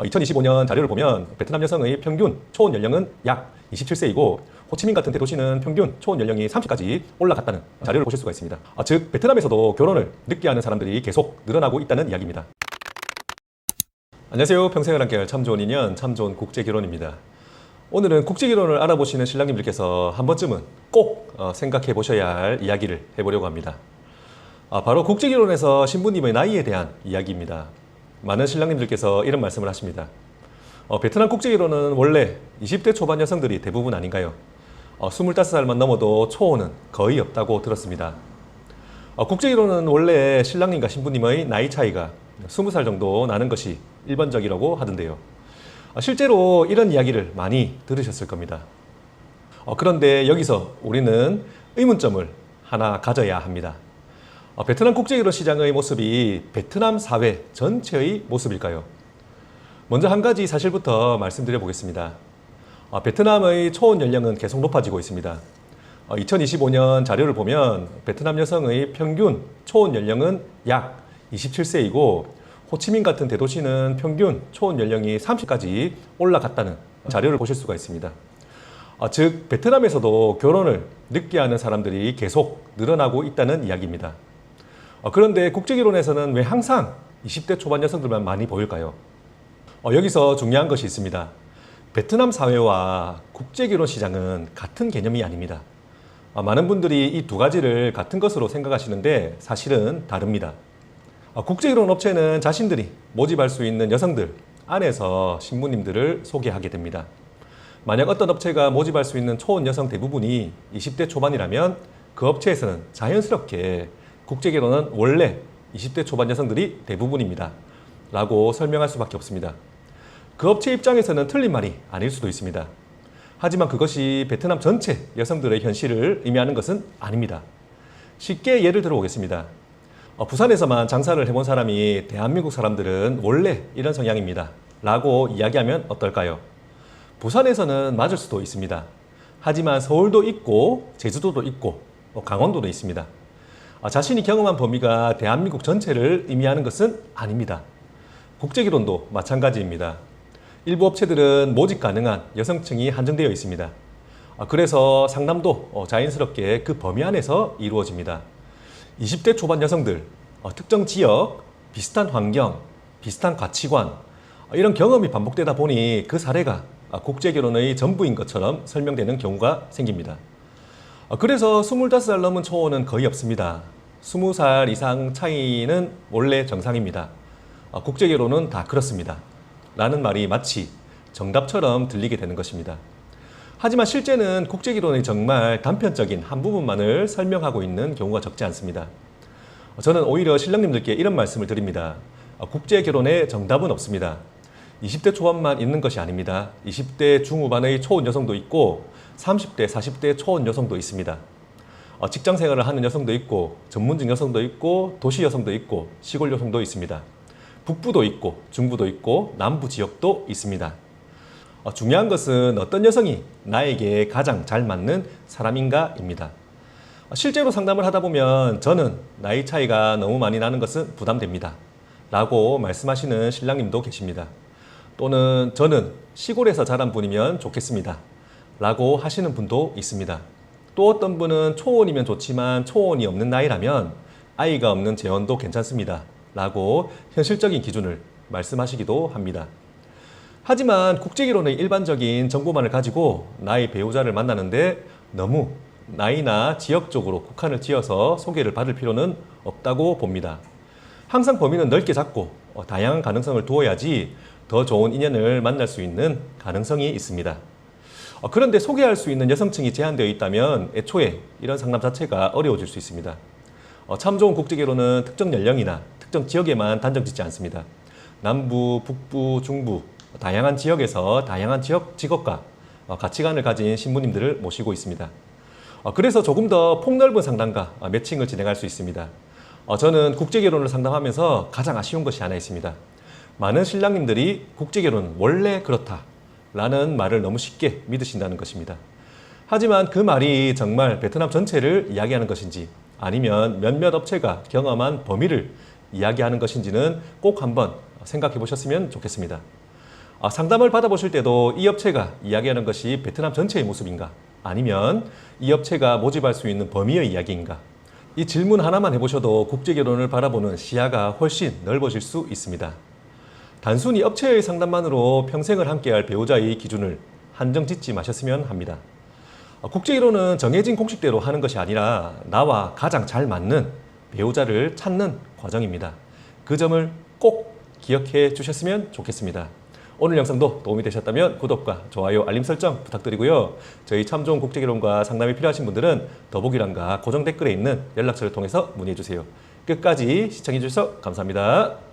2025년 자료를 보면 베트남 여성의 평균 초혼 연령은 약 27세이고 호치민 같은 대도시는 평균 초혼 연령이 30까지 올라갔다는 자료를 보실 수가 있습니다. 즉 베트남에서도 결혼을 늦게 하는 사람들이 계속 늘어나고 있다는 이야기입니다. 안녕하세요. 평생을 함께할 참 좋은 인연, 참 좋은 국제결혼입니다. 오늘은 국제결혼을 알아보시는 신랑님들께서 한 번쯤은 꼭 생각해 보셔야 할 이야기를 해보려고 합니다. 바로 국제결혼에서 신부님의 나이에 대한 이야기입니다. 많은 신랑님들께서 이런 말씀을 하십니다. 베트남 국제결혼은 원래 20대 초반 여성들이 대부분 아닌가요? 25살만 넘어도 초혼은 거의 없다고 들었습니다. 국제결혼은 원래 신랑님과 신부님의 나이 차이가 20살 정도 나는 것이 일반적이라고 하던데요. 실제로 이런 이야기를 많이 들으셨을 겁니다. 그런데 여기서 우리는 의문점을 하나 가져야 합니다. 베트남 국제결혼 시장의 모습이 베트남 사회 전체의 모습일까요? 먼저 한 가지 사실부터 말씀드려 보겠습니다. 베트남의 초혼 연령은 계속 높아지고 있습니다. 2025년 자료를 보면 베트남 여성의 평균 초혼 연령은 약 27세이고 호치민 같은 대도시는 평균 초혼 연령이 30까지 올라갔다는 자료를 보실 수가 있습니다. 즉 베트남에서도 결혼을 늦게 하는 사람들이 계속 늘어나고 있다는 이야기입니다. 그런데 국제결혼에서는 왜 항상 20대 초반 여성들만 많이 보일까요? 여기서 중요한 것이 있습니다. 베트남 사회와 국제결혼 시장은 같은 개념이 아닙니다. 많은 분들이 이 두 가지를 같은 것으로 생각하시는데 사실은 다릅니다. 국제결혼 업체는 자신들이 모집할 수 있는 여성들 안에서 신부님들을 소개하게 됩니다. 만약 어떤 업체가 모집할 수 있는 초혼 여성 대부분이 20대 초반이라면 그 업체에서는 자연스럽게 국제결혼은 원래 20대 초반 여성들이 대부분입니다. 라고 설명할 수밖에 없습니다. 그 업체 입장에서는 틀린 말이 아닐 수도 있습니다. 하지만 그것이 베트남 전체 여성들의 현실을 의미하는 것은 아닙니다. 쉽게 예를 들어 보겠습니다. 부산에서만 장사를 해본 사람이 대한민국 사람들은 원래 이런 성향입니다. 라고 이야기하면 어떨까요? 부산에서는 맞을 수도 있습니다. 하지만 서울도 있고 제주도도 있고 강원도도 있습니다. 자신이 경험한 범위가 대한민국 전체를 의미하는 것은 아닙니다. 국제결혼도 마찬가지입니다. 일부 업체들은 모집 가능한 여성층이 한정되어 있습니다. 그래서 상담도 자연스럽게 그 범위 안에서 이루어집니다. 20대 초반 여성들, 특정 지역, 비슷한 환경, 비슷한 가치관, 이런 경험이 반복되다 보니 그 사례가 국제결혼의 전부인 것처럼 설명되는 경우가 생깁니다. 그래서 25살 넘은 초혼은 거의 없습니다. 20살 이상 차이는 원래 정상입니다. 국제결혼은 다 그렇습니다. 라는 말이 마치 정답처럼 들리게 되는 것입니다. 하지만 실제는 국제결혼의 정말 단편적인 한 부분만을 설명하고 있는 경우가 적지 않습니다. 저는 오히려 신랑님들께 이런 말씀을 드립니다. 국제결혼의 정답은 없습니다. 20대 초반만 있는 것이 아닙니다. 20대 중후반의 초혼 여성도 있고 30대, 40대 초혼 여성도 있습니다. 직장 생활을 하는 여성도 있고 전문직 여성도 있고 도시 여성도 있고 시골 여성도 있습니다. 북부도 있고 중부도 있고 남부 지역도 있습니다. 중요한 것은 어떤 여성이 나에게 가장 잘 맞는 사람인가입니다. 실제로 상담을 하다 보면 저는 나이 차이가 너무 많이 나는 것은 부담됩니다. 라고 말씀하시는 신랑님도 계십니다. 또는 저는 시골에서 자란 분이면 좋겠습니다. 라고 하시는 분도 있습니다. 또 어떤 분은 초혼이면 좋지만 초혼이 없는 나이라면 아이가 없는 재혼도 괜찮습니다. 라고 현실적인 기준을 말씀하시기도 합니다. 하지만 국제결혼의 일반적인 정보만을 가지고 나의 배우자를 만나는데 너무 나이나 지역적으로 국한을 지어서 소개를 받을 필요는 없다고 봅니다. 항상 범위는 넓게 잡고 다양한 가능성을 두어야지 더 좋은 인연을 만날 수 있는 가능성이 있습니다. 그런데 소개할 수 있는 여성층이 제한되어 있다면 애초에 이런 상담 자체가 어려워질 수 있습니다. 참 좋은 국제결혼은 특정 연령이나 특정 지역에만 단정 짓지 않습니다. 남부, 북부, 중부 다양한 지역에서 다양한 직업과 가치관을 가진 신부님들을 모시고 있습니다. 그래서 조금 더 폭넓은 상담과 매칭을 진행할 수 있습니다. 저는 국제결혼을 상담하면서 가장 아쉬운 것이 하나 있습니다. 많은 신랑님들이 국제결혼은 원래 그렇다 라는 말을 너무 쉽게 믿으신다는 것입니다. 하지만 그 말이 정말 베트남 전체를 이야기하는 것인지 아니면 몇몇 업체가 경험한 범위를 이야기하는 것인지는 꼭 한번 생각해 보셨으면 좋겠습니다. 상담을 받아보실 때도 이 업체가 이야기하는 것이 베트남 전체의 모습인가? 아니면 이 업체가 모집할 수 있는 범위의 이야기인가? 이 질문 하나만 해보셔도 국제결혼을 바라보는 시야가 훨씬 넓어질 수 있습니다. 단순히 업체의 상담만으로 평생을 함께할 배우자의 기준을 한정 짓지 마셨으면 합니다. 국제결혼은 정해진 공식대로 하는 것이 아니라 나와 가장 잘 맞는 배우자를 찾는 과정입니다. 그 점을 꼭 기억해 주셨으면 좋겠습니다. 오늘 영상도 도움이 되셨다면 구독과 좋아요, 알림 설정 부탁드리고요. 저희 참 좋은 국제결혼과 상담이 필요하신 분들은 더보기란과 고정 댓글에 있는 연락처를 통해서 문의해 주세요. 끝까지 시청해 주셔서 감사합니다.